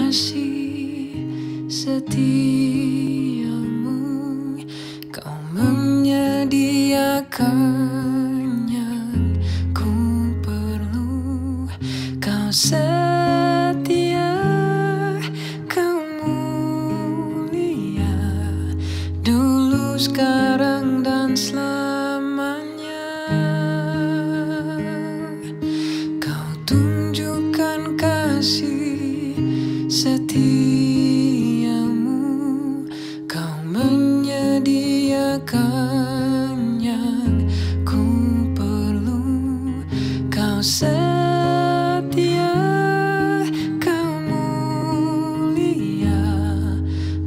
kasih setiamu, kau menyediakan yang ku perlu. Kau setia, kau mulia, dulu, sekarang, dan selamanya. Kau tunjukkan kasih setiamu, kau menyediakan yang ku perlu. Kau setia, kau mulia,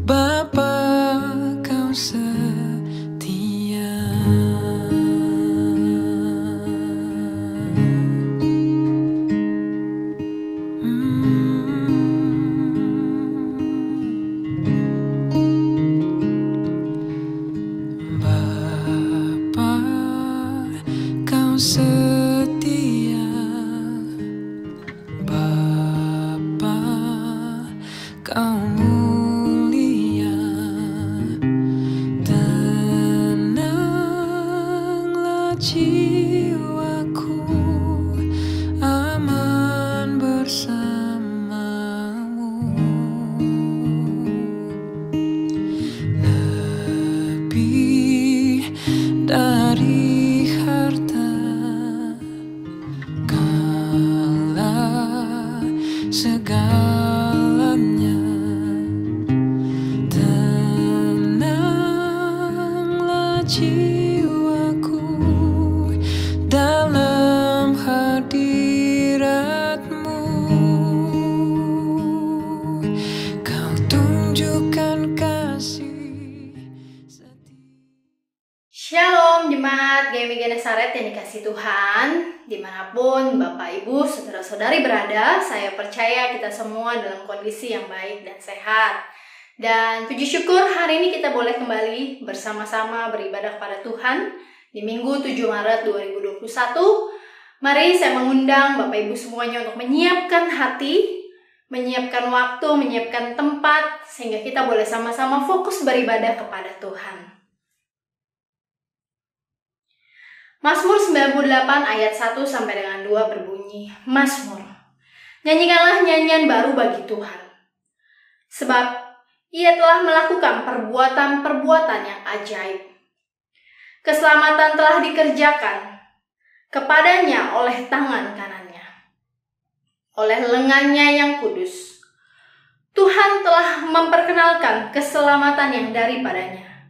Bapa, kau setia. Bapa, kau setia. Bapa, kau mulia. Tenanglah jiwaku, aman bersamamu. Lebih dari harta, kaulah segalanya. Tenanglah jiwaku dalam hadirat-Mu. Kau tunjukkan kasih setia. Shalom jemaat GMI Genesaret yang dikasih Tuhan. Dimanapun Bapak Ibu saudara-saudari berada, saya percaya kita semua dalam kondisi yang baik dan sehat. Dan puji syukur hari ini kita boleh kembali bersama-sama beribadah kepada Tuhan di Minggu 7 Maret 2021. Mari saya mengundang Bapak Ibu semuanya untuk menyiapkan hati, menyiapkan waktu, menyiapkan tempat, sehingga kita boleh sama-sama fokus beribadah kepada Tuhan. Mazmur 98 ayat 1 sampai dengan 2 berbunyi, Mazmur, nyanyikanlah nyanyian baru bagi Tuhan, sebab Ia telah melakukan perbuatan-perbuatan yang ajaib. Keselamatan telah dikerjakan kepadanya oleh tangan kanannya, oleh lengannya yang kudus. Tuhan telah memperkenalkan keselamatan yang daripadanya,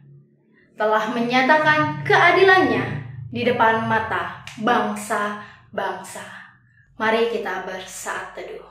telah menyatakan keadilannya di depan mata bangsa-bangsa. Mari kita bersaat teduh.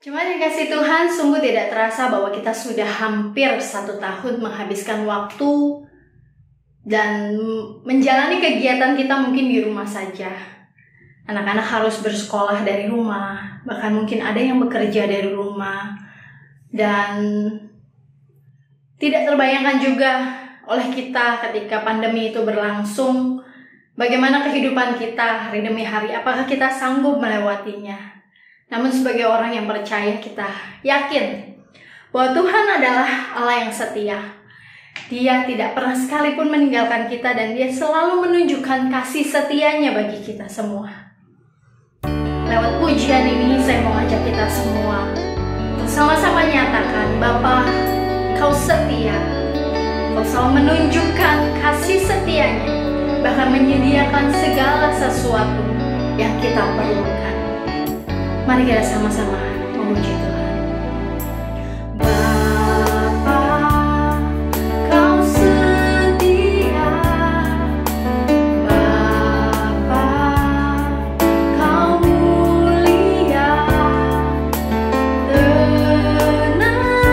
Jemaat yang kasih Tuhan, sungguh tidak terasa bahwa kita sudah hampir 1 tahun menghabiskan waktu dan menjalani kegiatan kita mungkin di rumah saja. Anak-anak harus bersekolah dari rumah, bahkan mungkin ada yang bekerja dari rumah. Dan tidak terbayangkan juga oleh kita ketika pandemi itu berlangsung, bagaimana kehidupan kita hari demi hari, apakah kita sanggup melewatinya. Namun sebagai orang yang percaya, kita yakin bahwa Tuhan adalah Allah yang setia. Dia tidak pernah sekalipun meninggalkan kita dan Dia selalu menunjukkan kasih setianya bagi kita semua. Lewat pujian ini saya mau ajak kita semua untuk sama-sama nyatakan, Bapa, Kau setia. Kau selalu menunjukkan kasih setianya, bahkan menyediakan segala sesuatu yang kita perlukan. Mari kita sama-sama memuji Tuhan. Setia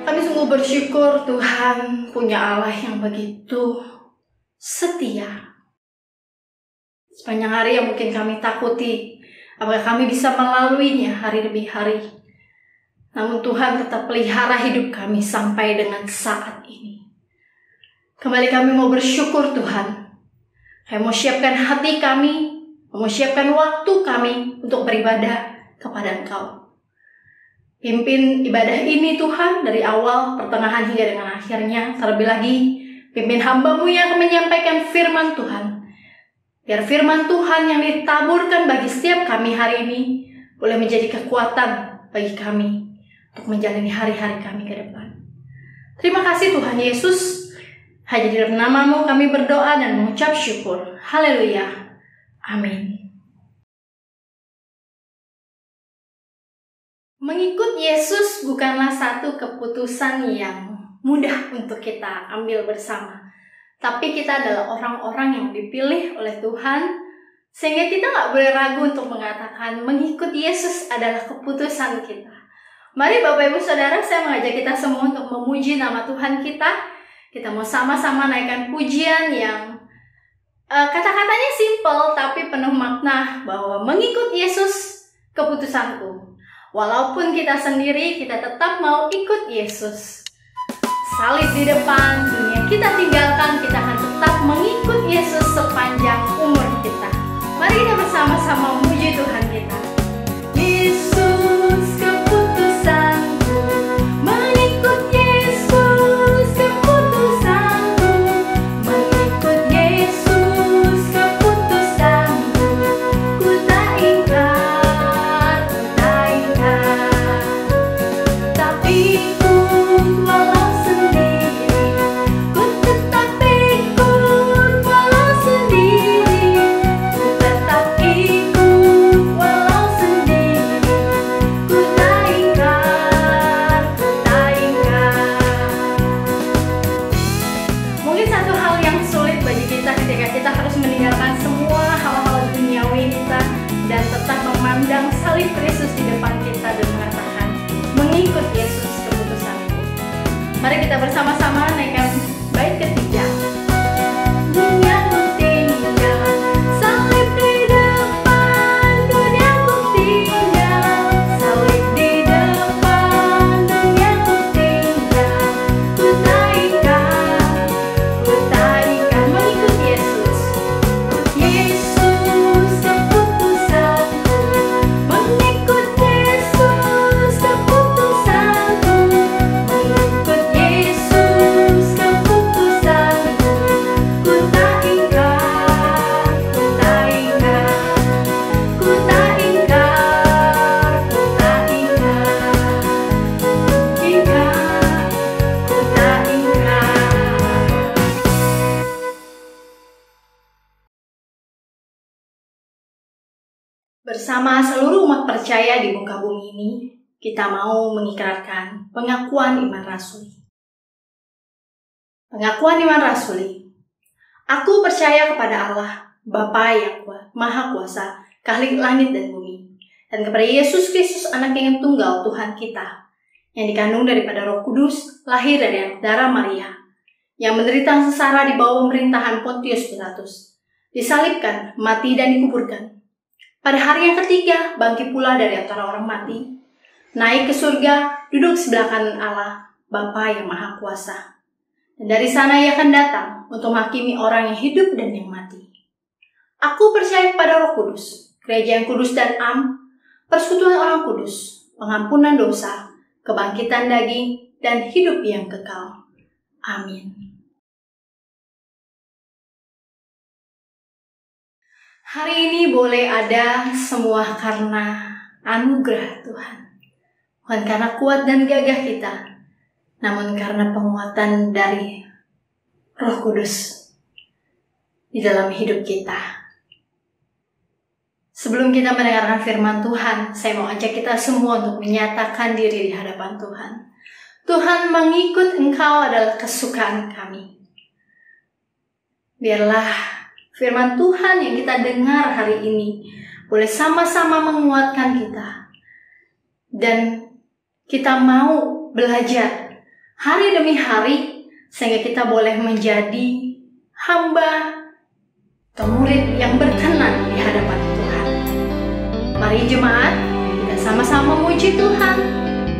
Kami sungguh bersyukur Tuhan punya Allah yang begitu setia. Sepanjang hari yang mungkin kami takuti, apakah kami bisa melaluinya hari demi hari. Namun Tuhan tetap pelihara hidup kami sampai dengan saat ini. Kembali kami mau bersyukur Tuhan. Kami mau siapkan hati kami, mau siapkan waktu kami untuk beribadah kepada Engkau. Pimpin ibadah ini Tuhan dari awal, pertengahan hingga dengan akhirnya. Terlebih lagi, pimpin hamba-Mu yang akan menyampaikan firman Tuhan. Biar firman Tuhan yang ditaburkan bagi setiap kami hari ini boleh menjadi kekuatan bagi kami untuk menjalani hari-hari kami ke depan. Terima kasih Tuhan Yesus. Hanya di dalam nama-Mu kami berdoa dan mengucap syukur. Haleluya. Amin. Mengikut Yesus bukanlah satu keputusan yang mudah untuk kita ambil bersama. Tapi kita adalah orang-orang yang dipilih oleh Tuhan, sehingga kita nggak boleh ragu untuk mengatakan mengikut Yesus adalah keputusan kita. Mari Bapak Ibu Saudara, saya mengajak kita semua untuk memuji nama Tuhan kita. Kita mau sama-sama naikkan pujian yang kata-katanya simple tapi penuh makna, bahwa mengikut Yesus keputusanku. Walaupun kita sendiri, kita tetap mau ikut Yesus. Salib di depan, dunia kita tinggalkan, kita akan tetap mengikut Yesus sepanjang umur kita. Mari kita bersama-sama memuji Tuhan kita. Yesus keputusanku, mengikut Yesus keputusanku, mengikut Yesus keputusanku, ku tak ingkar, tapi ikut walau sendiri, ku tetap ikut walau sendiri, ku tetap ikut walau sendiri, ku tak ingkar. Mungkin satu hal yang sulit bagi kita ketika kita harus meninggalkan semua hal-hal duniawi kita dan tetap memandang salib Kristus di depan kita dan mengatakan mengikut Yesus keputusanku. Mari kita bersama-sama naikkan bait ketiga. Dunia ku tinggal, salib di depan, dunia ku tinggal, salib di depan, dunia ku tinggal, ku tak ingkar, mengikut Yesus. Yesus keputusanku, mengikut Yesus keputusanku, mengikut Yesus keputusanku, ku tak ingkar, ku tak ingkar, ku tak ingkar, ku tak ingkar. Bersama seluruh umat percaya di muka bumi ini, kita mau mengikrarkan pengakuan iman rasuli. Pengakuan iman rasuli. Aku percaya kepada Allah, Bapa yang Maha Kuasa, Khalik langit dan bumi, dan kepada Yesus Kristus, Anak yang tunggal Tuhan kita, yang dikandung daripada Roh Kudus, lahir dari darah Maria, yang menderita sengsara di bawah pemerintahan Pontius Pilatus, disalibkan, mati dan dikuburkan. Pada hari yang ketiga, bangkit pula dari antara orang mati, naik ke surga, duduk sebelah kanan Allah, Bapa yang Maha Kuasa. Dan dari sana Ia akan datang untuk menghakimi orang yang hidup dan yang mati. Aku percaya kepada Roh Kudus, gereja yang kudus dan persekutuan orang kudus, pengampunan dosa, kebangkitan daging, dan hidup yang kekal. Amin. Hari ini boleh ada semua karena anugerah Tuhan. Bukan karena kuat dan gagah kita, namun karena penguatan dari Roh Kudus di dalam hidup kita. Sebelum kita mendengarkan firman Tuhan, saya mau ajak kita semua untuk menyatakan diri di hadapan Tuhan. Tuhan, mengikut Engkau adalah kesukaan kami. Biarlah firman Tuhan yang kita dengar hari ini boleh sama-sama menguatkan kita. Dan kita mau belajar hari demi hari, sehingga kita boleh menjadi hamba atau murid yang berkenan di hadapan Tuhan. Mari jemaat, kita sama-sama memuji Tuhan.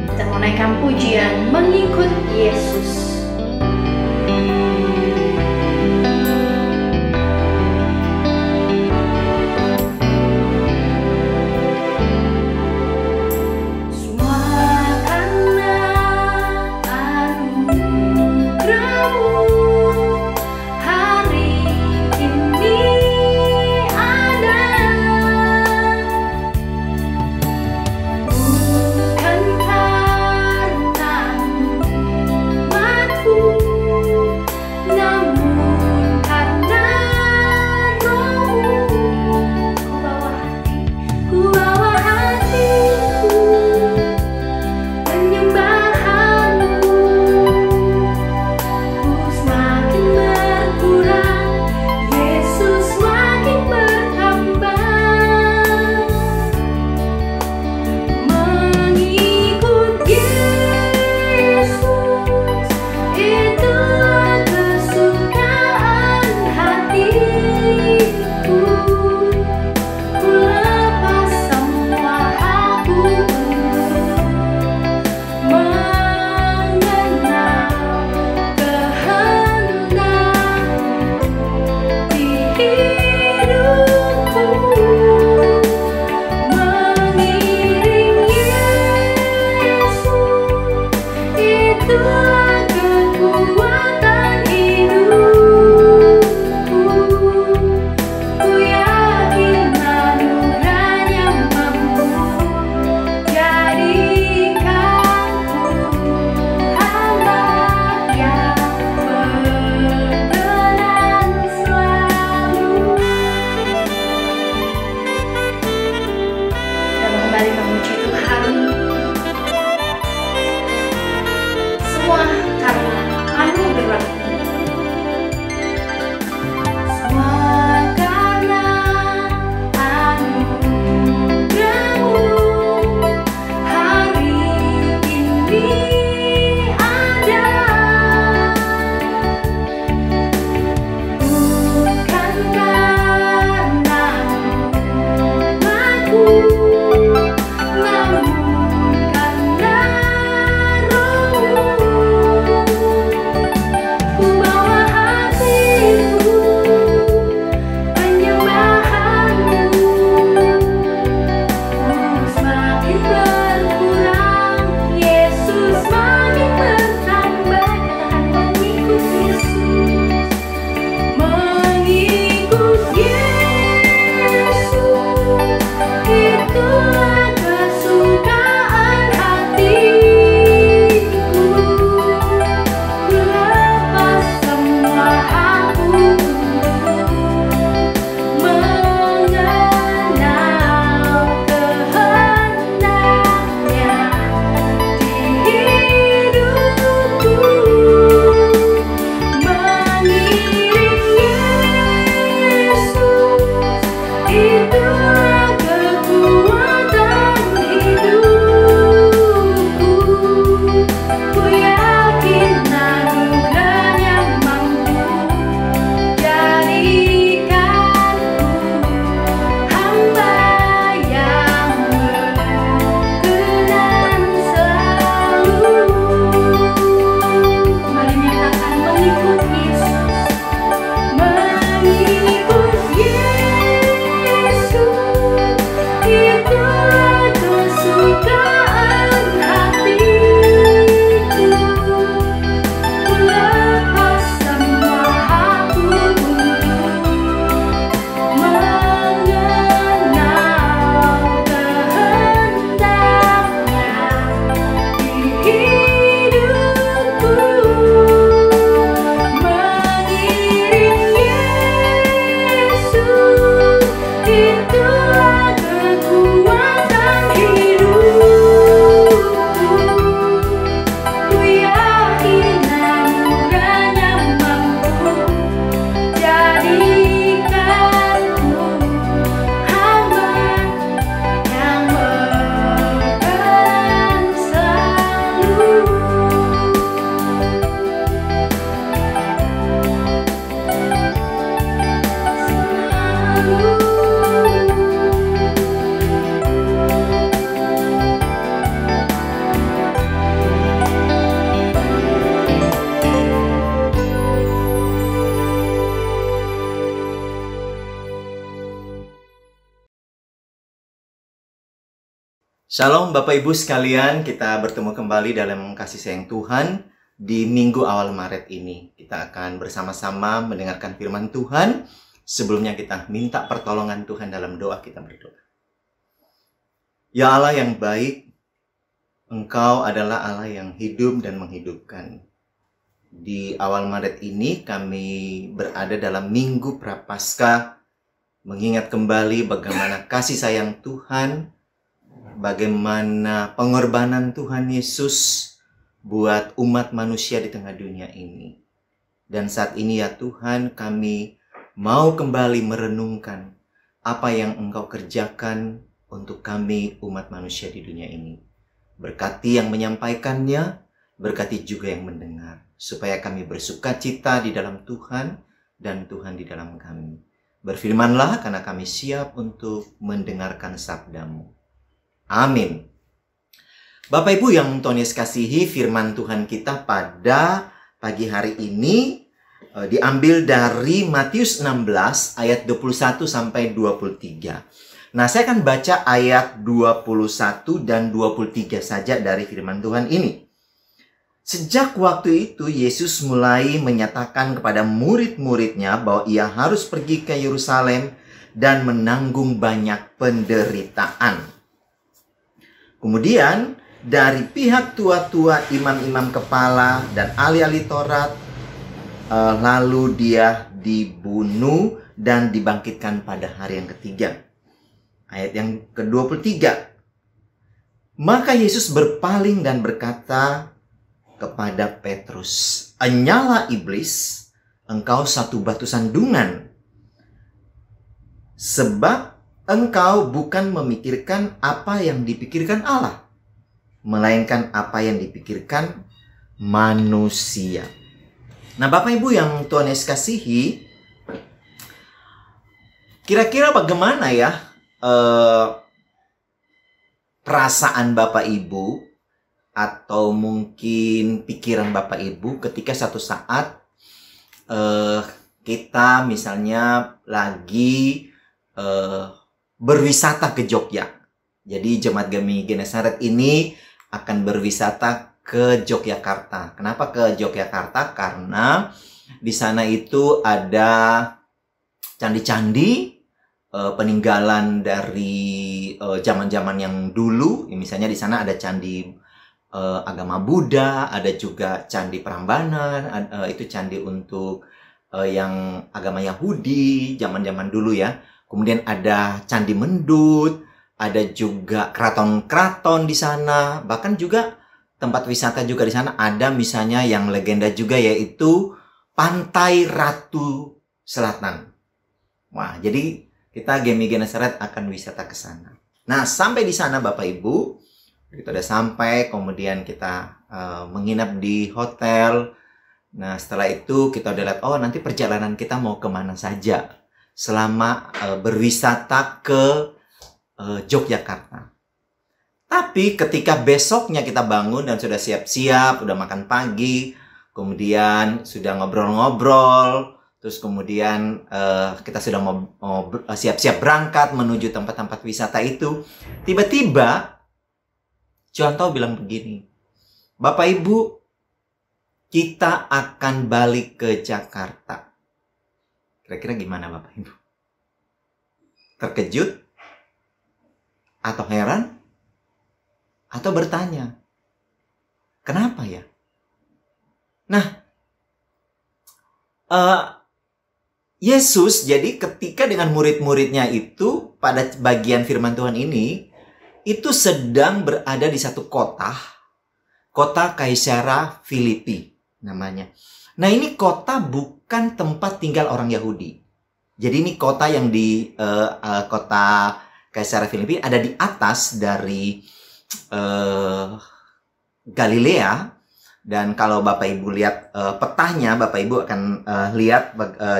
Kita menaikkan pujian mengikut Yesus. Memuji Tuhan. Semua Shalom Bapak Ibu sekalian, kita bertemu kembali dalam kasih sayang Tuhan di minggu awal Maret ini. Kita akan bersama-sama mendengarkan firman Tuhan. Sebelumnya kita minta pertolongan Tuhan dalam doa, kita berdoa. Ya Allah yang baik, Engkau adalah Allah yang hidup dan menghidupkan. Di awal Maret ini kami berada dalam minggu Prapaskah, mengingat kembali bagaimana kasih sayang Tuhan, bagaimana pengorbanan Tuhan Yesus buat umat manusia di tengah dunia ini. Dan saat ini ya Tuhan, kami mau kembali merenungkan apa yang Engkau kerjakan untuk kami umat manusia di dunia ini. Berkati yang menyampaikannya, berkati juga yang mendengar, supaya kami bersukacita di dalam Tuhan dan Tuhan di dalam kami. Berfirmanlah karena kami siap untuk mendengarkan sabda-Mu. Amin. Bapak Ibu yang Tuhan Yesus kasihi, firman Tuhan kita pada pagi hari ini diambil dari Matius 16 ayat 21 sampai 23. Nah, saya akan baca ayat 21 dan 23 saja dari firman Tuhan ini. Sejak waktu itu Yesus mulai menyatakan kepada murid-muridnya bahwa ia harus pergi ke Yerusalem dan menanggung banyak penderitaan. Kemudian dari pihak tua-tua, imam-imam kepala, dan ahli-ahli Taurat, lalu dia dibunuh dan dibangkitkan pada hari yang ketiga. Ayat yang ke-23. Maka Yesus berpaling dan berkata kepada Petrus, "Enyala iblis, engkau satu batu sandungan. Sebab engkau bukan memikirkan apa yang dipikirkan Allah, melainkan apa yang dipikirkan manusia." Nah, Bapak Ibu yang Tuhan Yesus kasihi, kira-kira bagaimana ya perasaan Bapak Ibu atau mungkin pikiran Bapak Ibu ketika satu saat kita misalnya lagi berwisata ke Jogja. Jadi Jemaat Gemi Genesaret ini akan berwisata ke Yogyakarta. Kenapa ke Yogyakarta? Karena di sana itu ada candi-candi peninggalan dari zaman-zaman yang dulu. Misalnya di sana ada candi agama Buddha, ada juga candi Prambanan, itu candi untuk yang agama Yahudi zaman-zaman dulu ya. Kemudian ada Candi Mendut, ada juga keraton-keraton di sana, bahkan juga tempat wisata juga di sana. Ada misalnya yang legenda juga, yaitu Pantai Ratu Selatan. Wah, jadi kita Gemi Genesaret akan wisata ke sana. Nah, sampai di sana Bapak Ibu, kita udah sampai, kemudian kita menginap di hotel. Nah, setelah itu kita udah lihat, oh nanti perjalanan kita mau kemana saja selama berwisata ke Yogyakarta. Tapi ketika besoknya kita bangun dan sudah siap-siap, udah makan pagi, kemudian sudah ngobrol-ngobrol, terus kemudian kita sudah mau siap-siap berangkat menuju tempat-tempat wisata itu, tiba-tiba Contoh bilang begini, "Bapak Ibu, kita akan balik ke Jakarta." Kira-kira gimana Bapak Ibu? Terkejut? Atau heran? Atau bertanya, kenapa ya? Nah, Yesus jadi ketika dengan murid-muridnya itu pada bagian firman Tuhan ini, itu sedang berada di satu kota Kaisarea Filipi namanya. Nah, ini kota bukan tempat tinggal orang Yahudi. Jadi ini kota yang di kota Kaisarea Filipi ada di atas dari Galilea. Dan kalau Bapak Ibu lihat petanya, Bapak Ibu akan lihat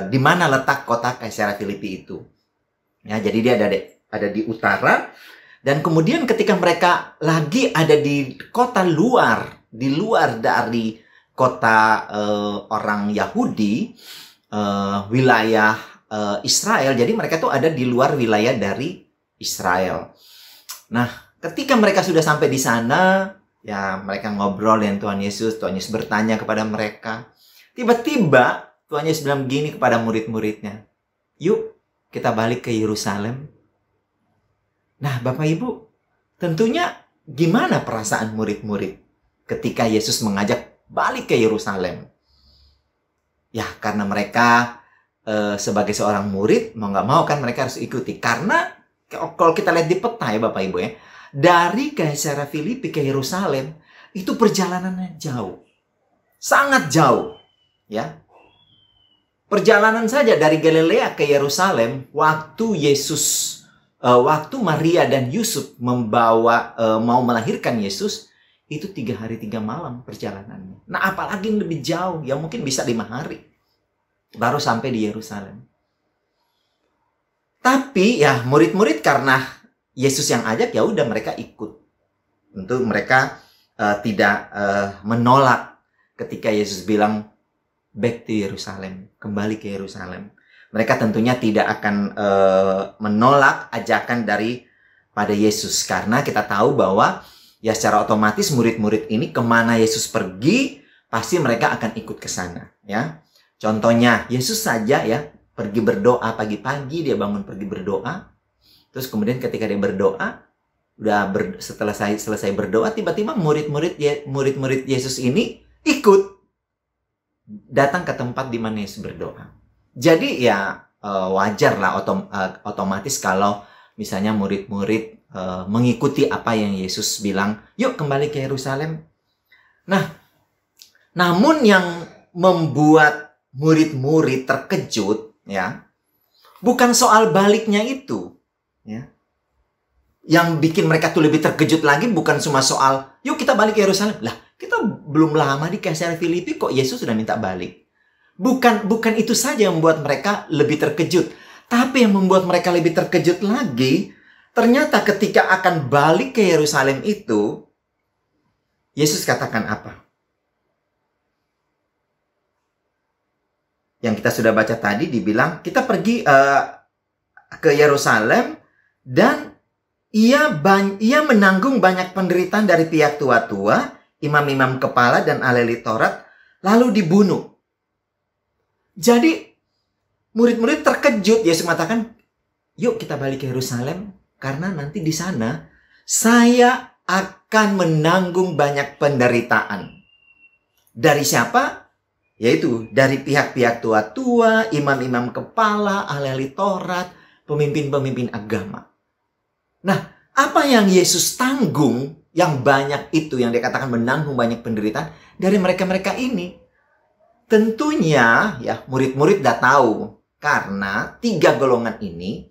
di mana letak kota Kaisarea Filipi itu. Ya, jadi dia ada di utara. Dan kemudian ketika mereka lagi ada di kota luar, di luar dari kota orang Yahudi, wilayah Israel. Jadi mereka tuh ada di luar wilayah dari Israel. Nah, ketika mereka sudah sampai di sana, ya mereka ngobrol dengan Tuhan Yesus. Tuhan Yesus bertanya kepada mereka. Tiba-tiba Tuhan Yesus bilang begini kepada murid-muridnya. Yuk kita balik ke Yerusalem. Nah Bapak Ibu, tentunya gimana perasaan murid-murid ketika Yesus mengajak balik ke Yerusalem? Ya karena mereka sebagai seorang murid, mau nggak mau kan mereka harus ikuti. Karena kalau kita lihat di peta ya Bapak Ibu ya, dari Kaisarea Filipi ke Yerusalem itu perjalanannya jauh. Sangat jauh. Ya. Perjalanan saja dari Galilea ke Yerusalem, waktu Maria dan Yusuf mau melahirkan Yesus, itu 3 hari 3 malam perjalanannya. Nah apalagi yang lebih jauh, yang mungkin bisa 5 hari baru sampai di Yerusalem. Tapi ya murid-murid karena Yesus yang ajak, ya udah mereka ikut. Tentu mereka tidak menolak ketika Yesus bilang back to Yerusalem, kembali ke Yerusalem. Mereka tentunya tidak akan menolak ajakan daripada Yesus, karena kita tahu bahwa ya secara otomatis murid-murid ini kemana Yesus pergi pasti mereka akan ikut ke sana. Ya, contohnya Yesus saja ya pergi berdoa pagi-pagi, dia bangun pergi berdoa. Terus kemudian ketika dia berdoa, setelah selesai berdoa, tiba-tiba murid-murid Yesus ini ikut datang ke tempat di mana Yesus berdoa. Jadi ya wajar lah otomatis kalau misalnya murid-murid mengikuti apa yang Yesus bilang, yuk kembali ke Yerusalem. Nah, namun yang membuat murid-murid terkejut ya, bukan soal baliknya itu. Ya. Yang bikin mereka tuh lebih terkejut lagi bukan cuma soal, yuk kita balik ke Yerusalem. Lah, kita belum lama di Kaisarea Filipi kok Yesus sudah minta balik. Bukan itu saja yang membuat mereka lebih terkejut. Tapi yang membuat mereka lebih terkejut lagi, ternyata ketika akan balik ke Yerusalem itu, Yesus katakan apa? Yang kita sudah baca tadi dibilang, kita pergi ke Yerusalem dan ia menanggung banyak penderitaan dari pihak tua-tua, imam-imam kepala dan ahli Taurat, lalu dibunuh. Jadi murid-murid terkejut. Yesus mengatakan, yuk kita balik ke Yerusalem karena nanti di sana saya akan menanggung banyak penderitaan. Dari siapa? Yaitu dari pihak-pihak tua-tua, imam-imam kepala, ahli Taurat, pemimpin-pemimpin agama. Nah, apa yang Yesus tanggung yang banyak itu, yang dikatakan menanggung banyak penderitaan dari mereka-mereka ini? Tentunya ya murid-murid udah tahu, karena 3 golongan ini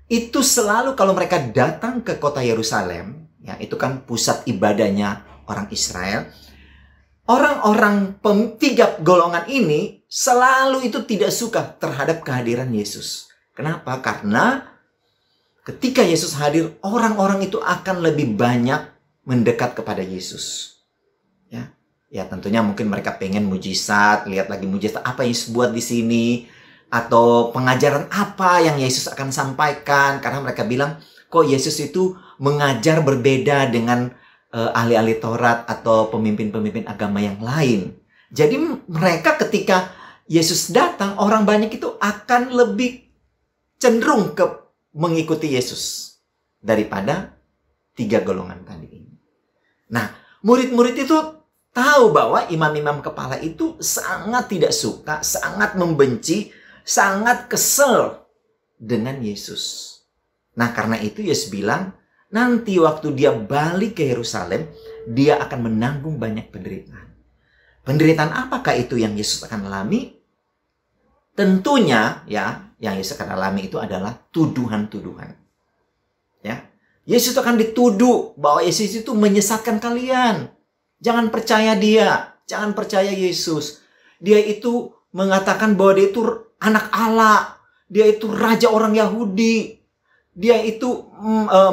itu selalu kalau mereka datang ke kota Yerusalem, ya itu kan pusat ibadahnya orang Israel. Orang-orang 3 golongan ini selalu itu tidak suka terhadap kehadiran Yesus. Kenapa? Karena ketika Yesus hadir, orang-orang itu akan lebih banyak mendekat kepada Yesus. Ya tentunya mungkin mereka pengen mujizat, lihat lagi mujizat apa yang Yesus buat di sini, atau pengajaran apa yang Yesus akan sampaikan. Karena mereka bilang, kok Yesus itu mengajar berbeda dengan ahli-ahli Taurat atau pemimpin-pemimpin agama yang lain. Jadi mereka ketika Yesus datang, orang banyak itu akan lebih cenderung mengikuti Yesus daripada 3 golongan tadi ini. Nah, murid-murid itu tahu bahwa imam-imam kepala itu sangat tidak suka, sangat membenci, sangat kesel dengan Yesus. Nah, karena itu Yesus bilang, nanti waktu dia balik ke Yerusalem, dia akan menanggung banyak penderitaan. Penderitaan apakah itu yang Yesus akan alami? Tentunya ya, yang Yesus akan alami itu adalah tuduhan-tuduhan. Ya. Yesus akan dituduh bahwa Yesus itu menyesatkan kalian. Jangan percaya dia, jangan percaya Yesus. Dia itu mengatakan bahwa dia itu anak Allah, dia itu raja orang Yahudi. Dia itu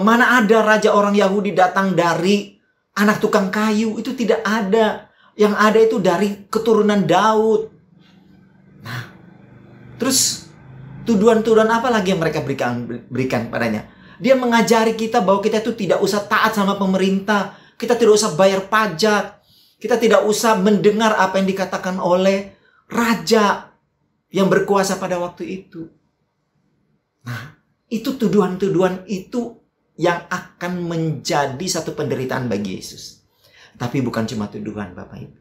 mana ada raja orang Yahudi datang dari anak tukang kayu, itu tidak ada. Yang ada itu dari keturunan Daud. Nah, terus tuduhan-tuduhan apa lagi yang mereka berikan padanya? Dia mengajari kita bahwa kita itu tidak usah taat sama pemerintah. Kita tidak usah bayar pajak. Kita tidak usah mendengar apa yang dikatakan oleh raja yang berkuasa pada waktu itu. Nah, itu tuduhan-tuduhan itu yang akan menjadi satu penderitaan bagi Yesus. Tapi bukan cuma tuduhan, Bapak Ibu.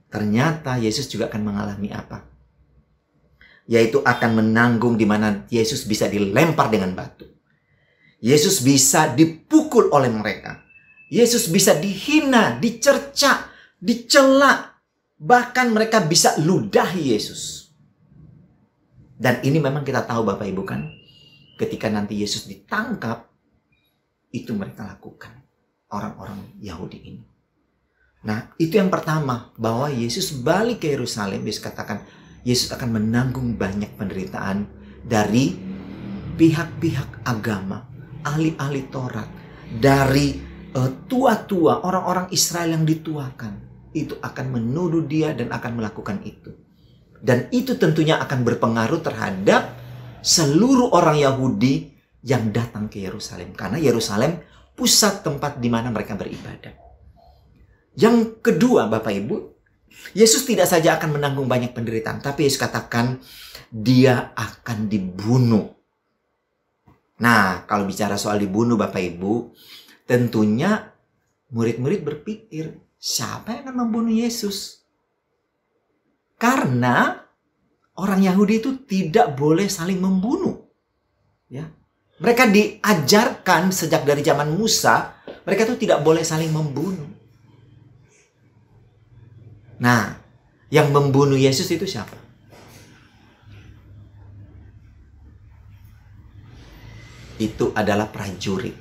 Ternyata Yesus juga akan mengalami apa? Yaitu akan menanggung di mana Yesus bisa dilempar dengan batu. Yesus bisa dipukul oleh mereka. Yesus bisa dihina, dicerca, dicela. Bahkan mereka bisa ludahi Yesus. Dan ini memang kita tahu Bapak Ibu kan. Ketika nanti Yesus ditangkap, itu mereka lakukan. Orang-orang Yahudi ini. Nah, itu yang pertama. Bahwa Yesus balik ke Yerusalem. Yesus katakan, Yesus akan menanggung banyak penderitaan dari pihak-pihak agama, ahli-ahli Taurat, dari tua-tua, orang-orang Israel yang dituakan. Itu akan menuduh dia dan akan melakukan itu. Dan itu tentunya akan berpengaruh terhadap seluruh orang Yahudi yang datang ke Yerusalem. Karena Yerusalem pusat tempat di mana mereka beribadah. Yang kedua, Bapak Ibu, Yesus tidak saja akan menanggung banyak penderitaan, tapi Yesus katakan dia akan dibunuh. Nah, kalau bicara soal dibunuh Bapak Ibu, tentunya murid-murid berpikir, siapa yang akan membunuh Yesus? Karena orang Yahudi itu tidak boleh saling membunuh. Ya. Mereka diajarkan sejak dari zaman Musa, mereka itu tidak boleh saling membunuh. Nah, yang membunuh Yesus itu siapa? Itu adalah prajurit.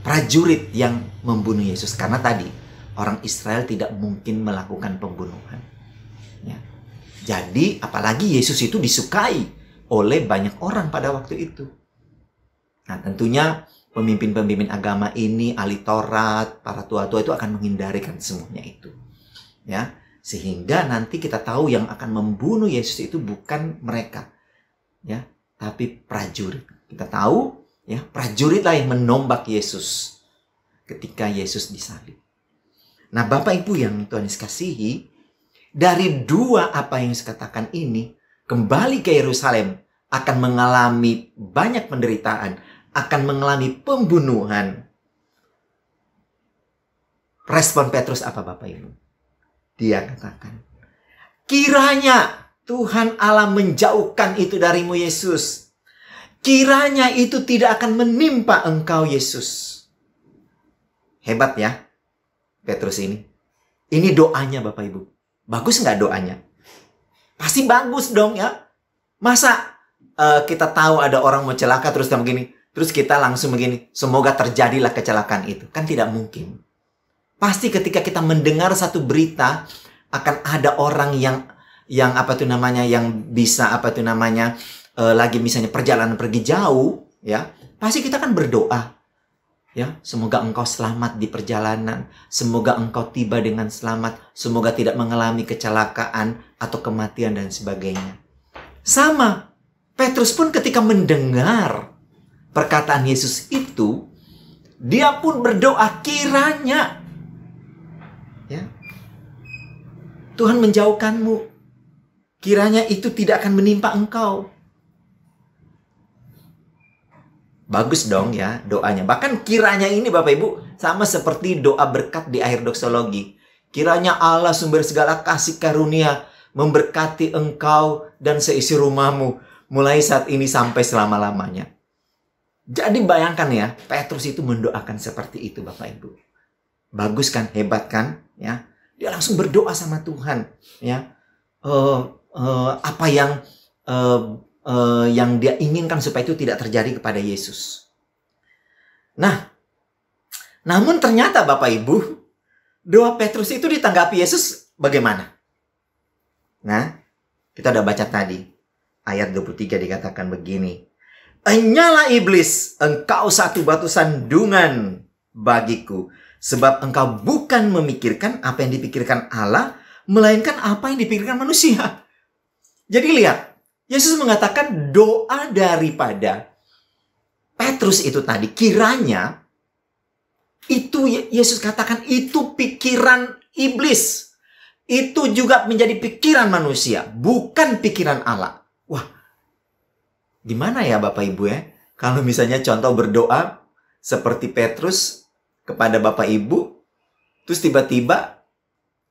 Prajurit yang membunuh Yesus. Karena tadi, orang Israel tidak mungkin melakukan pembunuhan. Ya. Jadi, apalagi Yesus itu disukai oleh banyak orang pada waktu itu. Nah, tentunya pemimpin-pemimpin agama ini, ahli Taurat, para tua-tua itu akan menghindarikan semuanya itu. Ya, sehingga nanti kita tahu yang akan membunuh Yesus itu bukan mereka, ya, tapi prajurit. Kita tahu, ya, prajuritlah yang menombak Yesus ketika Yesus disalib. Nah, Bapak Ibu yang Tuhan Yesus kasihi, dari dua apa yang saya katakan ini, kembali ke Yerusalem akan mengalami banyak penderitaan, akan mengalami pembunuhan. Respon Petrus apa Bapak Ibu? Dia katakan, kiranya Tuhan Allah menjauhkan itu darimu Yesus. Kiranya itu tidak akan menimpa engkau Yesus. Hebat ya Petrus ini. Ini doanya Bapak Ibu. Bagus nggak doanya? Pasti bagus dong ya. Masa kita tahu ada orang mau celaka terus kayak begini. Terus kita langsung begini. Semoga terjadilah kecelakaan itu. Kan tidak mungkin. Pasti ketika kita mendengar satu berita akan ada orang yang bisa lagi misalnya perjalanan pergi jauh, ya. Pasti kita kan berdoa. Ya, semoga engkau selamat di perjalanan, semoga engkau tiba dengan selamat, semoga tidak mengalami kecelakaan atau kematian dan sebagainya. Sama, Petrus pun ketika mendengar perkataan Yesus itu, dia pun berdoa kiranya, ya, Tuhan menjauhkanmu, kiranya itu tidak akan menimpa engkau. Bagus dong ya doanya. Bahkan kiranya ini Bapak Ibu sama seperti doa berkat di akhir doksologi. Kiranya Allah sumber segala kasih karunia memberkati engkau dan seisi rumahmu mulai saat ini sampai selama-lamanya. Jadi bayangkan ya, Petrus itu mendoakan seperti itu Bapak Ibu. Bagus kan, hebat kan, ya. Dia langsung berdoa sama Tuhan, ya. Apa yang dia inginkan supaya itu tidak terjadi kepada Yesus. Nah, namun ternyata Bapak Ibu, doa Petrus itu ditanggapi Yesus bagaimana? Nah, kita udah baca tadi. Ayat 23 dikatakan begini. Enyalah iblis, engkau satu batu sandungan bagiku. Sebab engkau bukan memikirkan apa yang dipikirkan Allah, melainkan apa yang dipikirkan manusia. Jadi lihat. Yesus mengatakan doa daripada Petrus itu tadi, kiranya itu Yesus katakan itu pikiran iblis. Itu juga menjadi pikiran manusia, bukan pikiran Allah. Wah, gimana ya Bapak Ibu ya? Kalau misalnya contoh berdoa seperti Petrus kepada Bapak Ibu, terus tiba-tiba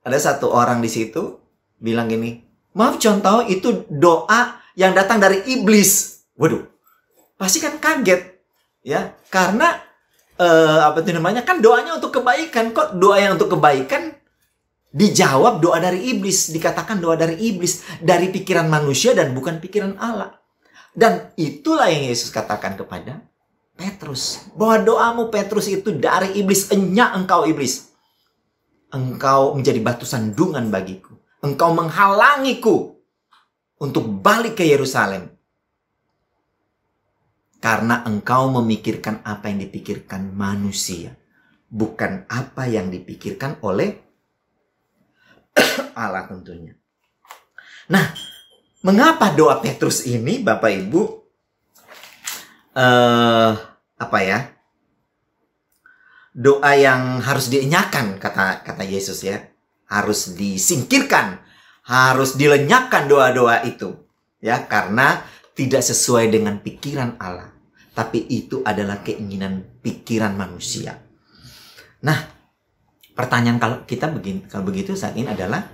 ada satu orang di situ bilang gini, maaf contoh itu doa yang datang dari iblis. Waduh, pasti kan kaget ya, karena kan doanya untuk kebaikan. Kok doa yang untuk kebaikan dijawab doa dari iblis, dikatakan doa dari iblis, dari pikiran manusia dan bukan pikiran Allah. Dan itulah yang Yesus katakan kepada Petrus, bahwa doamu Petrus itu dari iblis. Enyak engkau iblis, engkau menjadi batu sandungan bagiku, engkau menghalangiku untuk balik ke Yerusalem, karena engkau memikirkan apa yang dipikirkan manusia, bukan apa yang dipikirkan oleh Allah tentunya. Nah, mengapa doa Petrus ini, Bapak Ibu, doa yang harus dienyakan, kata Yesus ya, harus disingkirkan, harus dilenyapkan doa-doa itu, ya, karena tidak sesuai dengan pikiran Allah, tapi itu adalah keinginan pikiran manusia. Nah, pertanyaan kalau begitu saat ini adalah,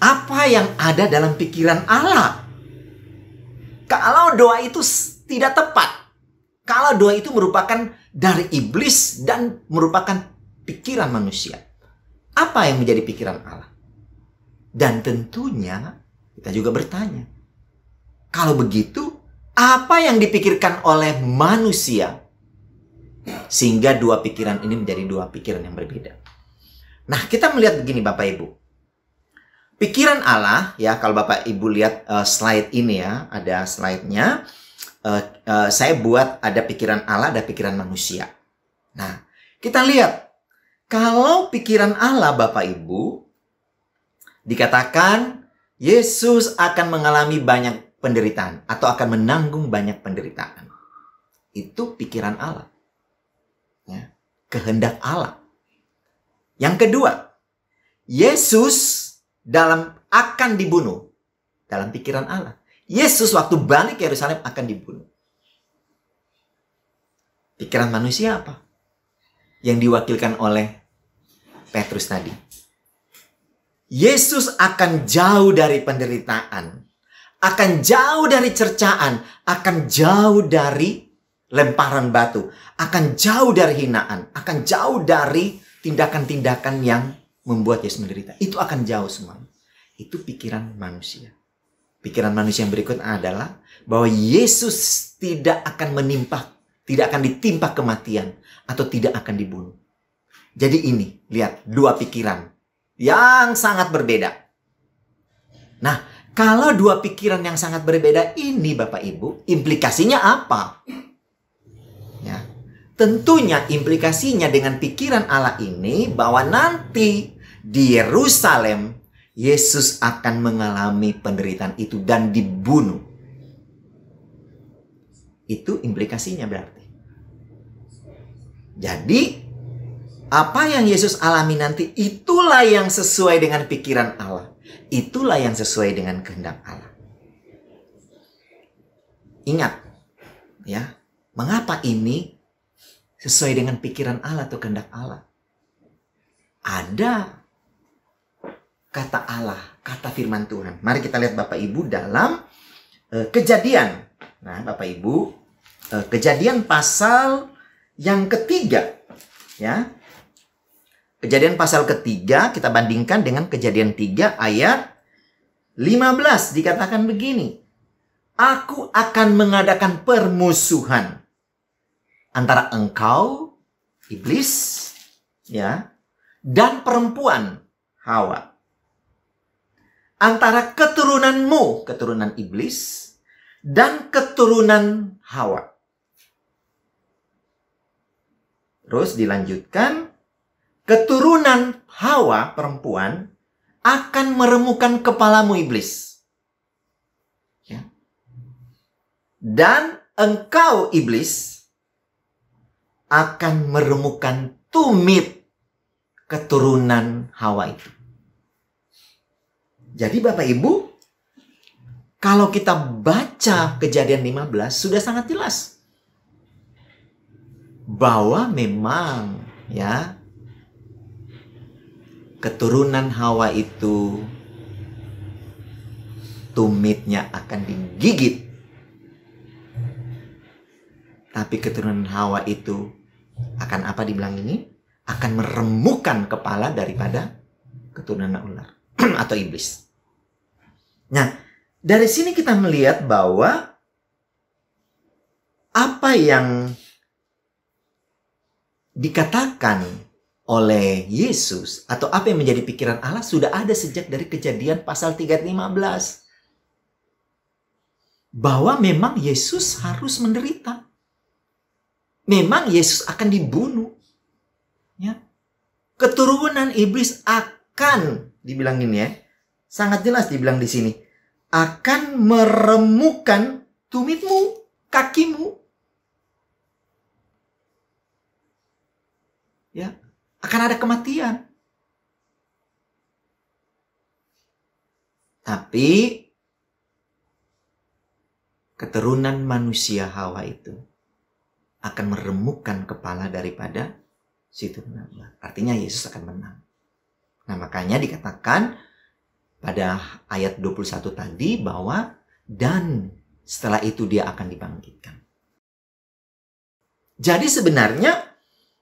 apa yang ada dalam pikiran Allah? Kalau doa itu tidak tepat, kalau doa itu merupakan dari iblis dan merupakan pikiran manusia, apa yang menjadi pikiran Allah? Dan tentunya kita juga bertanya, kalau begitu, apa yang dipikirkan oleh manusia sehingga dua pikiran ini menjadi dua pikiran yang berbeda? Nah, kita melihat begini Bapak Ibu. Pikiran Allah, ya, kalau Bapak Ibu lihat slide ini ya, ada slide-nya. Saya buat ada pikiran Allah, ada pikiran manusia. Nah, kita lihat. Kalau pikiran Allah Bapak Ibu, dikatakan Yesus akan mengalami banyak penderitaan atau akan menanggung banyak penderitaan. Itu pikiran Allah. Ya, kehendak Allah. Yang kedua, Yesus akan dibunuh dalam pikiran Allah. Yesus waktu balik ke Yerusalem akan dibunuh. Pikiran manusia apa? Yang diwakilkan oleh Petrus tadi. Yesus akan jauh dari penderitaan, akan jauh dari cercaan, akan jauh dari lemparan batu, akan jauh dari hinaan, akan jauh dari tindakan-tindakan yang membuat Yesus menderita. Itu akan jauh semua. Itu pikiran manusia. Pikiran manusia yang berikut adalah bahwa Yesus tidak akan ditimpa kematian atau tidak akan dibunuh. Jadi ini, lihat, dua pikiran yang sangat berbeda. Nah, kalau dua pikiran yang sangat berbeda ini Bapak Ibu, implikasinya apa? Ya, tentunya implikasinya dengan pikiran Allah ini bahwa nanti di Yerusalem Yesus akan mengalami penderitaan itu dan dibunuh. Itu implikasinya berarti. Jadi, apa yang Yesus alami nanti itulah yang sesuai dengan pikiran Allah. Itulah yang sesuai dengan kehendak Allah. Ingat, ya, mengapa ini sesuai dengan pikiran Allah atau kehendak Allah? Ada kata Allah, kata firman Tuhan. Mari kita lihat Bapak Ibu dalam Kejadian. Nah, Bapak Ibu, Kejadian pasal yang ketiga, ya. Kejadian pasal ketiga kita bandingkan dengan Kejadian 3 ayat 15, dikatakan begini. Aku akan mengadakan permusuhan antara engkau, iblis, ya, dan perempuan, Hawa. Antara keturunanmu, keturunan iblis, dan keturunan Hawa. Terus dilanjutkan, keturunan Hawa, perempuan, akan meremukkan kepalamu iblis. Ya. Dan engkau iblis akan meremukkan tumit keturunan Hawa itu. Jadi Bapak Ibu, kalau kita baca Kejadian 15 sudah sangat jelas bahwa memang ya keturunan Hawa itu tumitnya akan digigit. Tapi keturunan Hawa itu akan apa dibilang ini? Akan meremukkan kepala daripada keturunan ular atau iblis. Nah, dari sini kita melihat bahwa apa yang dikatakan oleh Yesus atau apa yang menjadi pikiran Allah sudah ada sejak dari Kejadian pasal 3 ayat 15. Bahwa memang Yesus harus menderita. Memang Yesus akan dibunuh. Ya. Keturunan iblis akan, dibilang ini ya, sangat jelas dibilang di sini, akan meremukkan tumitmu, kakimu. Ya, akan ada kematian. Tapi keturunan manusia Hawa itu akan meremukkan kepala daripada si turunan ular. Artinya Yesus akan menang. Nah, makanya dikatakan pada ayat 21 tadi bahwa dan setelah itu dia akan dibangkitkan. Jadi sebenarnya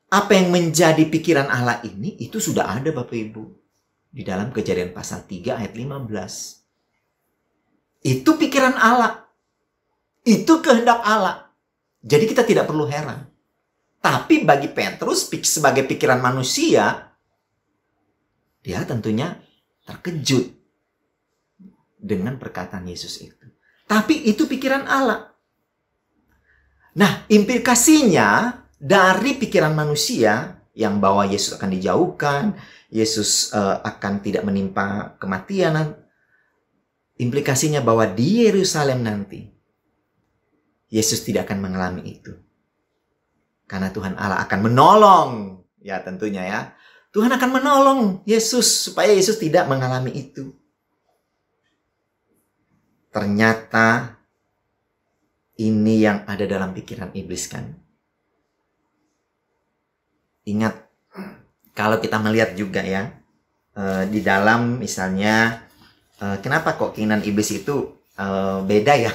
apa yang menjadi pikiran Allah ini itu sudah ada Bapak Ibu di dalam Kejadian pasal 3 ayat 15. Itu pikiran Allah. Itu kehendak Allah. Jadi kita tidak perlu heran. Tapi bagi Petrus sebagai pikiran manusia, dia tentunya terkejut dengan perkataan Yesus itu. Tapi itu pikiran Allah. Nah, implikasinya dari pikiran manusia yang bahwa Yesus akan dijauhkan, Yesus akan tidak menimpa kematian. Implikasinya bahwa di Yerusalem nanti Yesus tidak akan mengalami itu. Karena Tuhan Allah akan menolong. Ya tentunya ya. Tuhan akan menolong Yesus supaya Yesus tidak mengalami itu. Ternyata ini yang ada dalam pikiran iblis kan. Ingat, kalau kita melihat juga ya. Di dalam misalnya, kenapa kok keinginan iblis itu beda ya.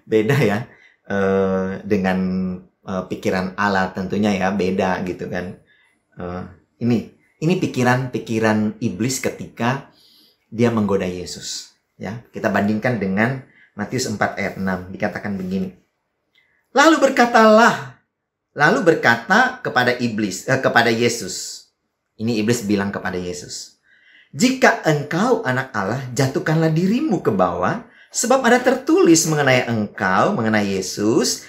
Beda ya. Dengan pikiran Allah tentunya ya beda gitu kan. Ini pikiran iblis ketika dia menggoda Yesus ya. Kita bandingkan dengan Matius 4 ayat 6 dikatakan begini. Lalu berkata kepada kepada Yesus. Ini iblis bilang kepada Yesus. Jika engkau anak Allah, jatuhkanlah dirimu ke bawah. Sebab ada tertulis mengenai engkau, mengenai Yesus.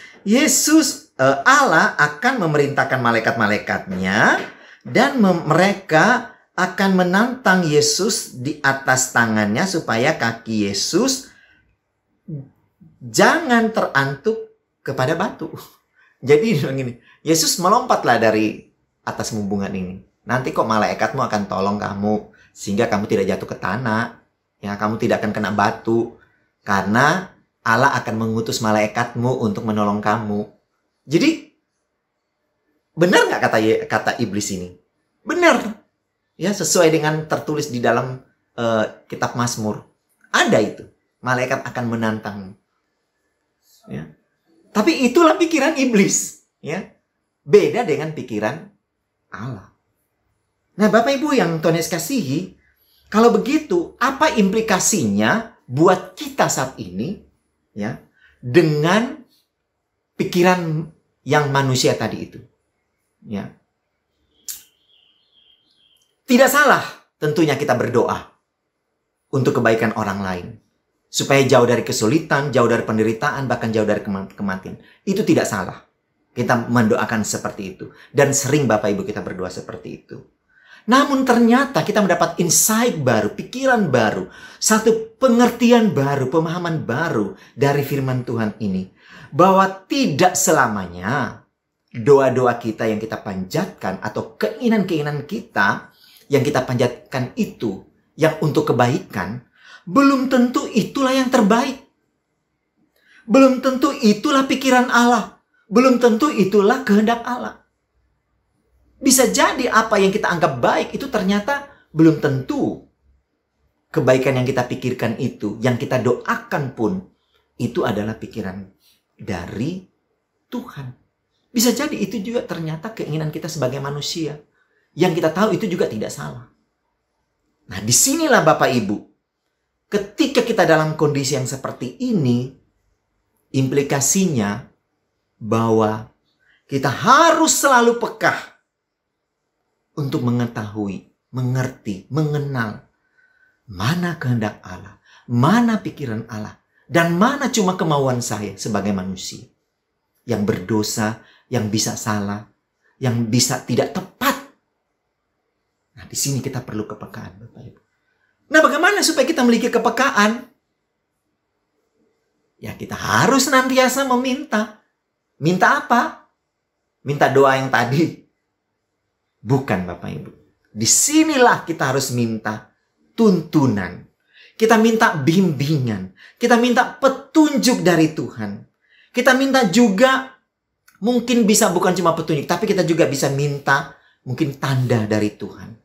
Allah akan memerintahkan malaikat-malaikatnya. Dan mereka akan menantang Yesus di atas tangannya. Supaya kaki Yesus jangan terantuk kepada batu. Jadi begini, Yesus melompatlah dari atas mumbungan ini. Nanti kok malaikatmu akan tolong kamu. Sehingga kamu tidak jatuh ke tanah. Ya, kamu tidak akan kena batu. Karena Allah akan mengutus malaikatmu untuk menolong kamu. Jadi, benar nggak kata iblis ini? Benar. Ya, sesuai dengan tertulis di dalam kitab Mazmur. Ada itu. Malaikat akan menantangmu. Ya. Tapi itulah pikiran iblis. Ya. Beda dengan pikiran Allah. Nah, Bapak Ibu yang Tuhan Yesus kasihi, kalau begitu, apa implikasinya buat kita saat ini ya dengan pikiran yang manusia tadi itu ya. Tidak salah tentunya kita berdoa untuk kebaikan orang lain supaya jauh dari kesulitan, jauh dari penderitaan, bahkan jauh dari kematian. Itu tidak salah. Kita mendoakan seperti itu dan sering Bapak Ibu kita berdoa seperti itu. Namun ternyata kita mendapat insight baru, pikiran baru, satu pengertian baru, pemahaman baru dari firman Tuhan ini. bahwa tidak selamanya doa-doa kita yang kita panjatkan atau keinginan-keinginan kita yang kita panjatkan itu yang untuk kebaikan, belum tentu itulah yang terbaik. Belum tentu itulah pikiran Allah. Belum tentu itulah kehendak Allah. Bisa jadi apa yang kita anggap baik itu ternyata belum tentu kebaikan yang kita pikirkan itu, yang kita doakan pun, itu adalah pikiran dari Tuhan. Bisa jadi itu juga ternyata keinginan kita sebagai manusia. Yang kita tahu itu juga tidak salah. Nah, disinilah Bapak Ibu. Ketika kita dalam kondisi yang seperti ini, implikasinya bahwa kita harus selalu peka untuk mengetahui, mengerti, mengenal mana kehendak Allah, mana pikiran Allah, dan mana cuma kemauan saya sebagai manusia yang berdosa, yang bisa salah, yang bisa tidak tepat. Nah, di sini kita perlu kepekaan, Bapak Ibu. Nah, bagaimana supaya kita memiliki kepekaan? Ya, kita harus senantiasa meminta. Minta apa? Minta doa yang tadi. Bukan, Bapak Ibu. Disinilah kita harus minta tuntunan. Kita minta bimbingan. Kita minta petunjuk dari Tuhan. Kita minta juga, mungkin bisa bukan cuma petunjuk, tapi kita juga bisa minta mungkin tanda dari Tuhan.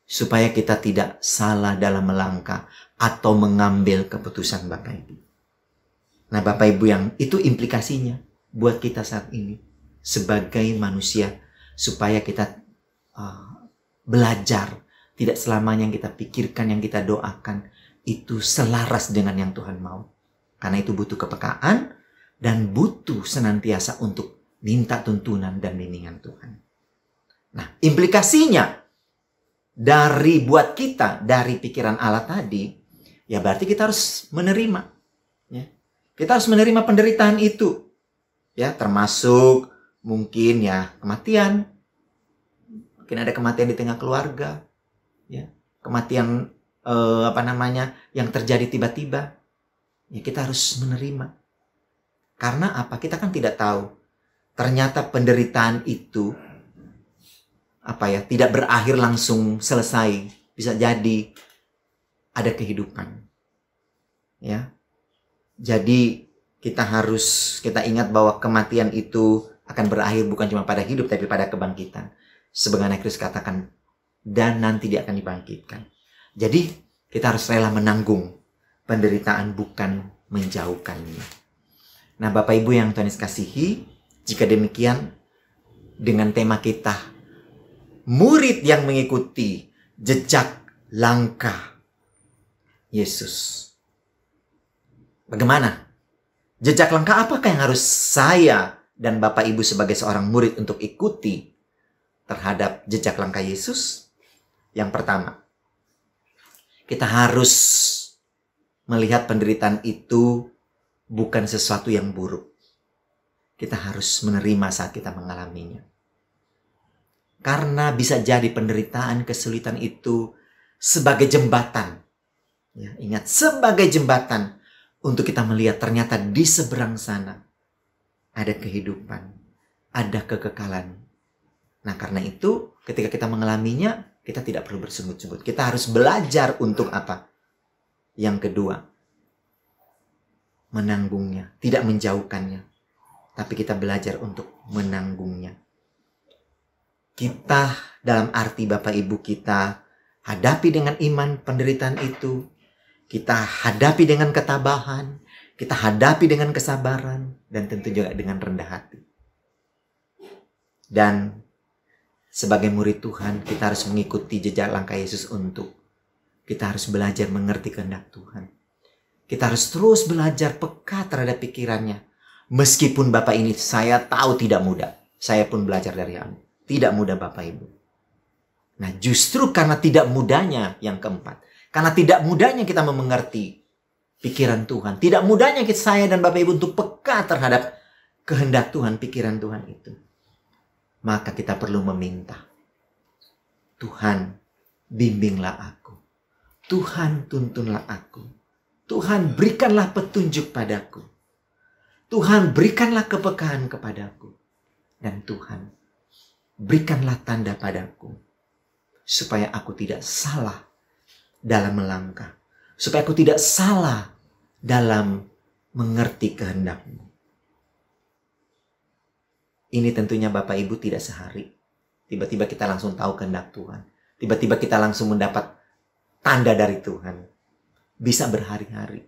Supaya kita tidak salah dalam melangkah atau mengambil keputusan, Bapak Ibu. Nah, Bapak Ibu, yang itu implikasinya buat kita saat ini sebagai manusia, supaya kita belajar tidak selamanya yang kita pikirkan, yang kita doakan itu selaras dengan yang Tuhan mau. Karena itu butuh kepekaan dan butuh senantiasa untuk minta tuntunan dan bimbingan Tuhan. Nah, implikasinya dari buat kita, dari pikiran Allah tadi, ya berarti kita harus menerima. Ya. Kita harus menerima penderitaan itu. Ya, termasuk mungkin ya kematian. Mungkin ada kematian di tengah keluarga. Ya, kematian yang terjadi tiba-tiba. Ya, kita harus menerima. Karena apa? Kita kan tidak tahu. Ternyata penderitaan itu tidak berakhir langsung selesai. Bisa jadi ada kehidupan. Ya. Jadi kita ingat bahwa kematian itu akan berakhir bukan cuma pada hidup, tapi pada kebangkitan. Sebagaimana Kristus katakan, dan nanti dia akan dibangkitkan. Jadi kita harus rela menanggung penderitaan, bukan menjauhkannya. Nah, Bapak Ibu yang Tuhan Yesus kasihi, jika demikian dengan tema kita, murid yang mengikuti jejak langkah Yesus. Bagaimana? Jejak langkah apakah yang harus saya dan Bapak Ibu sebagai seorang murid untuk ikuti terhadap jejak langkah Yesus? Yang pertama, kita harus melihat penderitaan itu bukan sesuatu yang buruk. Kita harus menerima saat kita mengalaminya. Karena bisa jadi penderitaan, kesulitan itu sebagai jembatan. Ya, ingat, sebagai jembatan untuk kita melihat ternyata di seberang sana ada kehidupan, ada kekekalan. Nah, karena itu ketika kita mengalaminya, kita tidak perlu bersungut-sungut. Kita harus belajar untuk apa? Yang kedua, menanggungnya, tidak menjauhkannya. Tapi kita belajar untuk menanggungnya. Kita dalam arti Bapak Ibu, kita hadapi dengan iman penderitaan itu. Kita hadapi dengan ketabahan. Kita hadapi dengan kesabaran. Dan tentu juga dengan rendah hati. Dan sebagai murid Tuhan, kita harus mengikuti jejak langkah Yesus untuk kita harus belajar mengerti kehendak Tuhan. Kita harus terus belajar peka terhadap pikirannya. Meskipun Bapak ini saya tahu tidak mudah. Saya pun belajar dari Anda. Tidak mudah Bapak Ibu. Nah, justru karena tidak mudahnya yang keempat. Karena tidak mudahnya kita mengerti pikiran Tuhan. Tidak mudahnya saya dan Bapak Ibu untuk peka terhadap kehendak Tuhan, pikiran Tuhan itu. Maka kita perlu meminta. Tuhan, bimbinglah aku. Tuhan, tuntunlah aku. Tuhan, berikanlah petunjuk padaku. Tuhan, berikanlah kepekaan kepadaku. Dan Tuhan, berikanlah tanda padaku, supaya aku tidak salah dalam melangkah. Supaya aku tidak salah dalam mengerti kehendak-Mu. Ini tentunya Bapak Ibu tidak sehari. Tiba-tiba kita langsung tahu kehendak Tuhan. Tiba-tiba kita langsung mendapat tanda dari Tuhan. Bisa berhari-hari.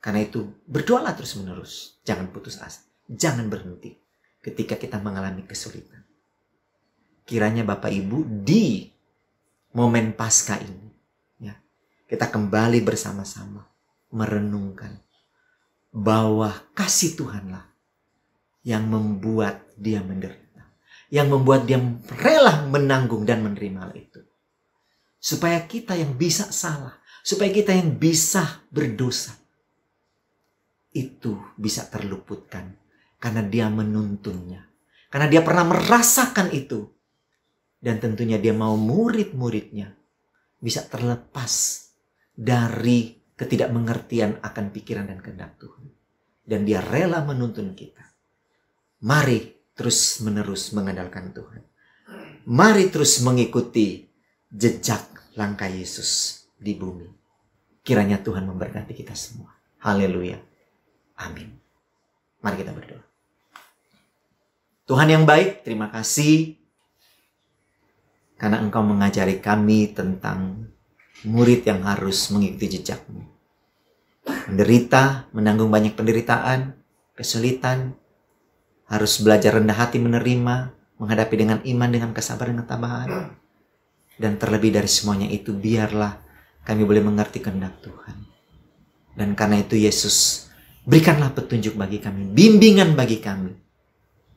Karena itu berdoalah terus-menerus. Jangan putus asa. Jangan berhenti ketika kita mengalami kesulitan. Kiranya Bapak Ibu di momen Paskah ini, ya, kita kembali bersama-sama merenungkan bahwa kasih Tuhanlah yang membuat dia menderita. Yang membuat dia rela menanggung dan menerima hal itu. Supaya kita yang bisa salah. Supaya kita yang bisa berdosa. Itu bisa terluputkan. Karena dia menuntunnya. Karena dia pernah merasakan itu. Dan tentunya dia mau murid-muridnya bisa terlepas dari ketidakmengertian akan pikiran dan kehendak Tuhan. Dan dia rela menuntun kita. Mari terus menerus mengandalkan Tuhan. Mari terus mengikuti jejak langkah Yesus di bumi. Kiranya Tuhan memberkati kita semua. Haleluya. Amin. Mari kita berdoa. Tuhan yang baik, terima kasih karena Engkau mengajari kami tentang murid yang harus mengikuti jejak-Mu. Menderita, menanggung banyak penderitaan, kesulitan, harus belajar rendah hati menerima, menghadapi dengan iman, dengan kesabaran, dengan ketabahan. Dan terlebih dari semuanya itu, biarlah kami boleh mengerti kehendak Tuhan. Dan karena itu Yesus, berikanlah petunjuk bagi kami, bimbingan bagi kami.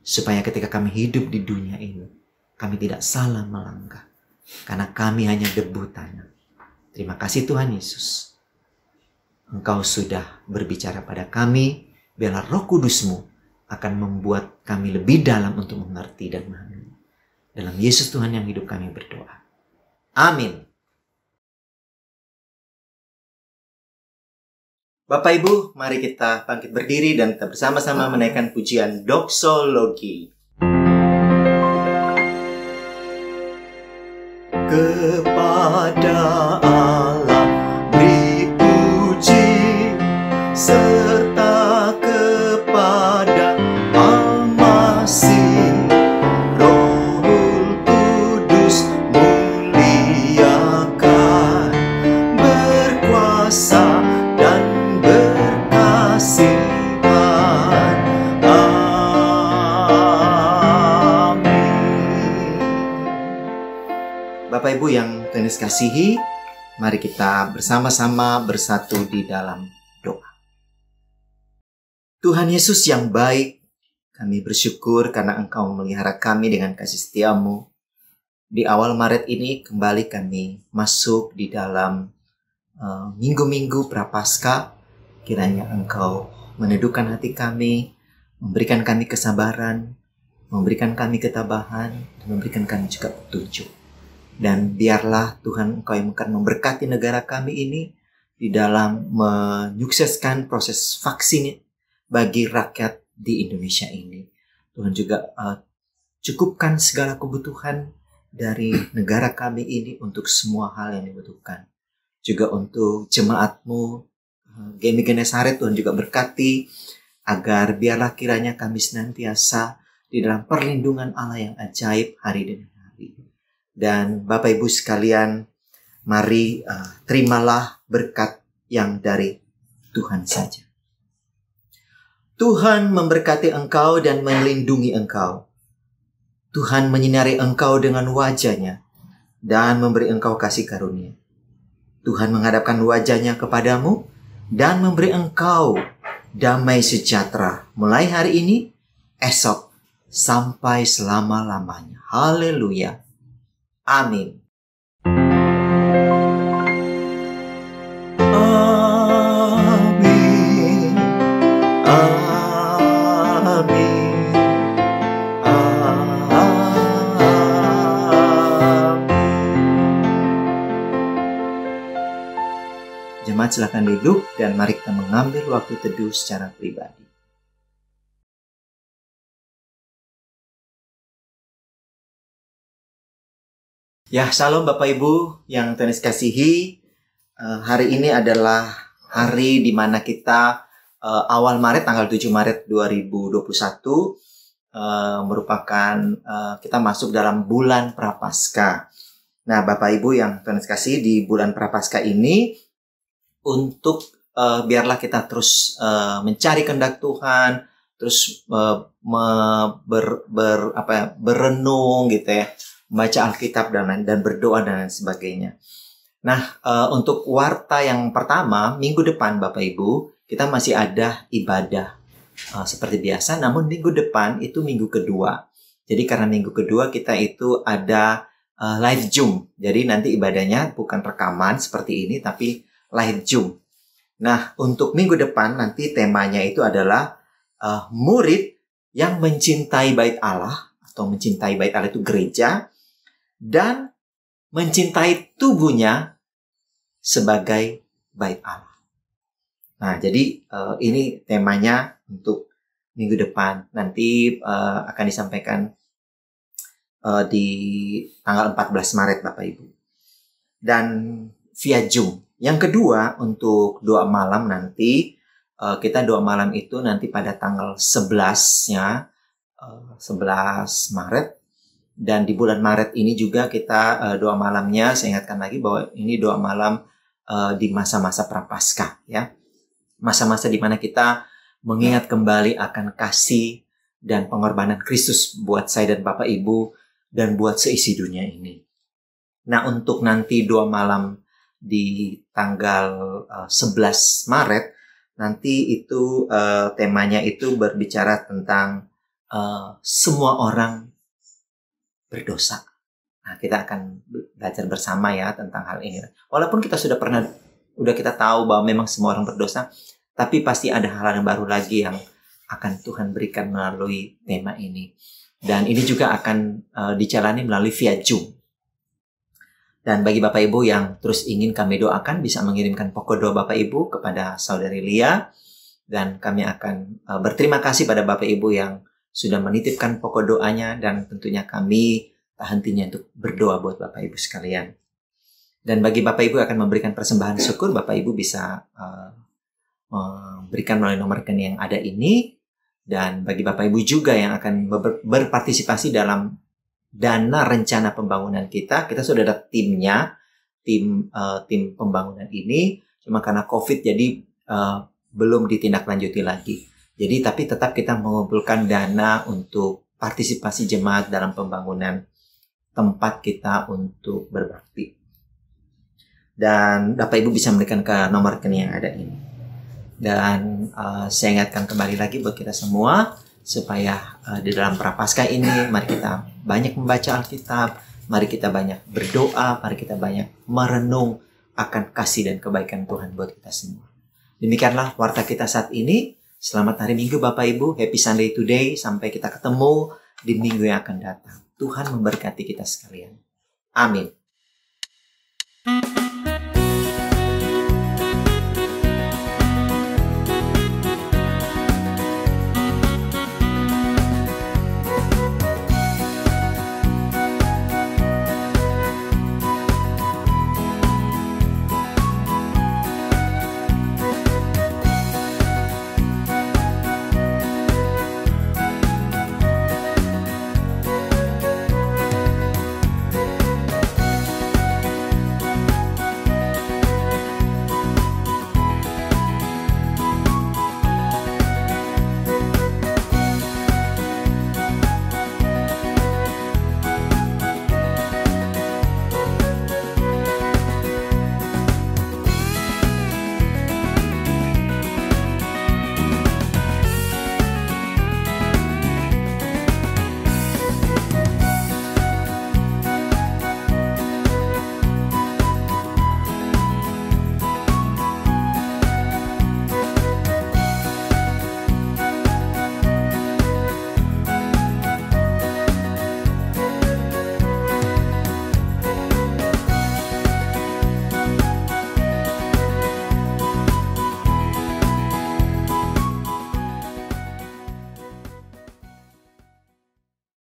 Supaya ketika kami hidup di dunia ini, kami tidak salah melangkah. Karena kami hanya debu tanah. Terima kasih Tuhan Yesus. Engkau sudah berbicara pada kami. Biarlah Roh Kudus-Mu akan membuat kami lebih dalam untuk mengerti dan memahami. Dalam Yesus Tuhan yang hidup kami berdoa. Amin. Bapak Ibu, mari kita bangkit berdiri dan kita bersama-sama menaikkan pujian doksologi. Kepada Allah beri puji, serta kepada Al-Masih, Rohul Kudus muliakan, berkuasa dan berkasihan. Bapak Ibu yang Tuhan Yesus kasihi, mari kita bersama-sama bersatu di dalam doa. Tuhan Yesus yang baik, kami bersyukur karena Engkau memelihara kami dengan kasih setia-Mu. Di awal Maret ini kembali kami masuk di dalam minggu-minggu Prapaskah. Kiranya Engkau meneduhkan hati kami, memberikan kami kesabaran, memberikan kami ketabahan, dan memberikan kami juga petunjuk. Dan biarlah Tuhan Engkau yang akan memberkati negara kami ini di dalam menyukseskan proses vaksin bagi rakyat di Indonesia ini. Tuhan juga cukupkan segala kebutuhan dari negara kami ini untuk semua hal yang dibutuhkan. Juga untuk jemaat-Mu, GMI Genesaret, Tuhan juga berkati agar biarlah kiranya kami senantiasa di dalam perlindungan Allah yang ajaib hari demi hari. Dan Bapak Ibu sekalian, mari terimalah berkat yang dari Tuhan saja. Tuhan memberkati engkau dan melindungi engkau. Tuhan menyinari engkau dengan wajah-Nya dan memberi engkau kasih karunia. Tuhan menghadapkan wajah-Nya kepadamu dan memberi engkau damai sejahtera mulai hari ini, esok, sampai selama-lamanya. Haleluya. Amin. Amin. Amin. Amin. Jemaat silakan duduk dan mari kita mengambil waktu teduh secara pribadi. Ya, salam Bapak Ibu yang Tuhan kasihi. Hari ini adalah hari di mana kita awal Maret, tanggal 7 Maret 2021 merupakan kita masuk dalam bulan Prapaskah. Nah, Bapak Ibu yang Tuhan kasihi, di bulan Prapaskah ini untuk biarlah kita terus mencari kehendak Tuhan, terus berenung gitu ya, membaca Alkitab dan berdoa dan lain sebagainya. Nah, untuk warta yang pertama, minggu depan Bapak Ibu, kita masih ada ibadah seperti biasa, namun minggu depan itu minggu kedua. Jadi karena minggu kedua kita itu ada live Zoom. Jadi nanti ibadahnya bukan rekaman seperti ini, tapi live Zoom. Nah, untuk minggu depan nanti temanya itu adalah murid yang mencintai bait Allah, atau mencintai bait Allah itu gereja, dan mencintai tubuhnya sebagai bait Allah. Nah, jadi ini temanya untuk minggu depan. Nanti akan disampaikan di tanggal 14 Maret Bapak Ibu. Dan via Zoom. Yang kedua, untuk doa malam nanti, kita doa malam itu nanti pada tanggal 11-nya, 11 Maret. Dan di bulan Maret ini juga kita doa malamnya, saya ingatkan lagi bahwa ini doa malam di masa-masa Prapaskah ya. Masa-masa di mana kita mengingat kembali akan kasih dan pengorbanan Kristus buat saya dan Bapak Ibu dan buat seisi dunia ini. Nah, untuk nanti doa malam di tanggal 11 Maret nanti itu temanya itu berbicara tentang semua orang berdosa. Nah, kita akan belajar bersama ya tentang hal ini. Walaupun kita sudah kita tahu bahwa memang semua orang berdosa, tapi pasti ada hal yang baru lagi yang akan Tuhan berikan melalui tema ini. Dan ini juga akan dijalani melalui via Zoom. Dan bagi Bapak Ibu yang terus ingin kami doakan, bisa mengirimkan pokok doa Bapak Ibu kepada Saudari Lia. Dan kami akan berterima kasih pada Bapak Ibu yang sudah menitipkan pokok doanya, dan tentunya kami tak hentinya untuk berdoa buat Bapak Ibu sekalian. Dan bagi Bapak Ibu akan memberikan persembahan syukur, Bapak Ibu bisa memberikan melalui nomor rekening yang ada ini. Dan bagi Bapak Ibu juga yang akan berpartisipasi dalam dana rencana pembangunan kita sudah ada timnya, tim pembangunan ini. Cuma karena COVID jadi belum ditindaklanjuti lagi. Jadi tapi tetap kita mengumpulkan dana untuk partisipasi jemaat dalam pembangunan tempat kita untuk berbakti. Dan Bapak Ibu bisa memberikan ke nomor rekening yang ada ini. Dan saya ingatkan kembali lagi buat kita semua, supaya di dalam Prapaskah ini mari kita banyak membaca Alkitab, mari kita banyak berdoa, mari kita banyak merenung akan kasih dan kebaikan Tuhan buat kita semua. Demikianlah warta kita saat ini. Selamat hari Minggu Bapak Ibu, Happy Sunday today, sampai kita ketemu di minggu yang akan datang. Tuhan memberkati kita sekalian. Amin.